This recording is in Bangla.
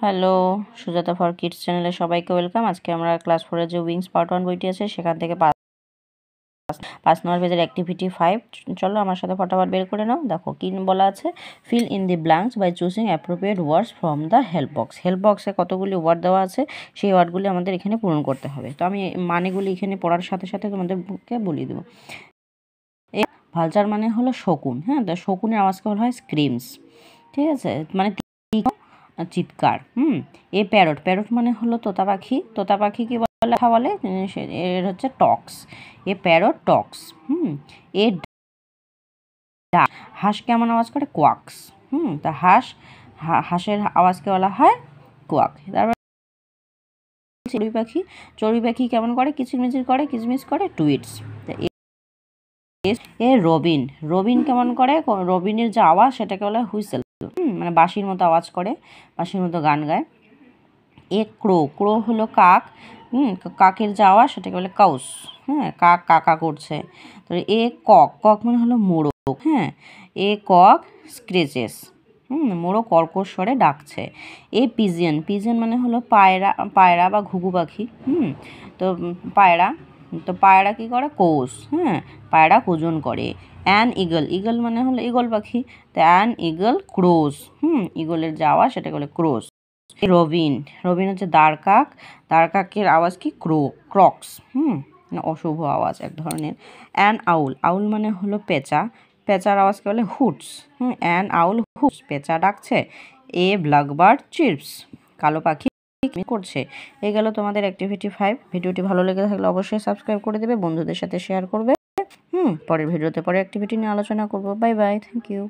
হ্যালো, সুজাতা ফর কিডস চ্যানেলে সবাইকে ওয়েলকাম। আজকে আমরা ক্লাস 4 এর যে উইংস পার্ট 1 বইটি আছে সেখান থেকে 5 নম্বর পেজের অ্যাক্টিভিটি 5 চলো আমার সাথে ফটাফট বের করে নাও। দেখো কি বলা আছে, fill in the blanks by choosing appropriate words from the help box. Help বক্সে কতগুলি ওয়ার্ড দেওয়া আছে, সেই ওয়ার্ডগুলি আমাদের এখানে পূরণ করতে হবে। তো আমি মানেগুলি এখানে পড়ার সাথে সাথে তোমাদেরকে বলিয়ে দেবো। ভালচার মানে হলো শকুন, হ্যাঁ, তো শকুনের আওয়াজকে বলা হয় স্ক্রিমস, ঠিক আছে, মানে চিৎকার। এ প্যারট, প্যারট মানে হলো তোতা পাখি, তোতা পাখি কি বলে কথা বলে, এর হচ্ছে টক্স, এ প্যারট টক্স। এ হাঁস কেমন আওয়াজ করে, কোয়াক্স। তা হাঁসের আওয়াজকে বলা হয় কোয়াক। তারপর চড়ুই পাখি, চড়ুই পাখি কেমন করে, কিচিরমিচির করে, কিচমিচ করে, টুইটস। এ রবিন, রবিন কেমন করে, রবিনের যে আওয়াজ সেটাকে বলা হয় হুইসেল, মানে বাঁশির মতো আওয়াজ করে, বাঁশির মতো গান গায়। এ ক্রো, ক্রো হলো কাক, কাকের যে আওয়াজ সেটাকে বলে কাউস, হ্যাঁ, কাক কাকা করছে। তো এ কক, কক মানে হলো মোরগ, হ্যাঁ, এ কক স্ক্রেচেস, মোরগ কর্কশ স্বরে ডাকছে। এ পিজিয়ন, পিজিয়ন মানে হলো পায়রা, পায়রা বা ঘুঘু পাখি, তো পায়রা, তো পায়রা কী করে, কোষ, হ্যাঁ, পায়রা কোজন করে। অ্যান ইগল, ইগল মানে হলো ঈগল পাখি, তো অ্যান ইগল ক্রোজ, ঈগলের যাওয়া সেটাকে বলে ক্রোজ। রবিন, রবিন হচ্ছে দাঁড় কাক, দাঁড় কাকের আওয়াজ কি, ক্রক্স, অশুভ আওয়াজ এক ধরনের। অ্যান আউল, আউল মানে হলো পেঁচা, পেঁচার আওয়াজকে বলে হুটস, অ্যান আউল হুটস, পেঁচা ডাকছে। এ ব্ল্যাকবার্ড চিরপস, কালো পাখি করছে। এই গেল তোমাদের অ্যাক্টিভিটি 5। ভিডিওটি ভালো লেগে থাকলে অবশ্যই সাবস্ক্রাইব করে দেবে, বন্ধুদের সাথে শেয়ার করবে। পরের ভিডিওতে পরে অ্যাক্টিভিটি নিয়ে আলোচনা করবো। Bye bye, thank you.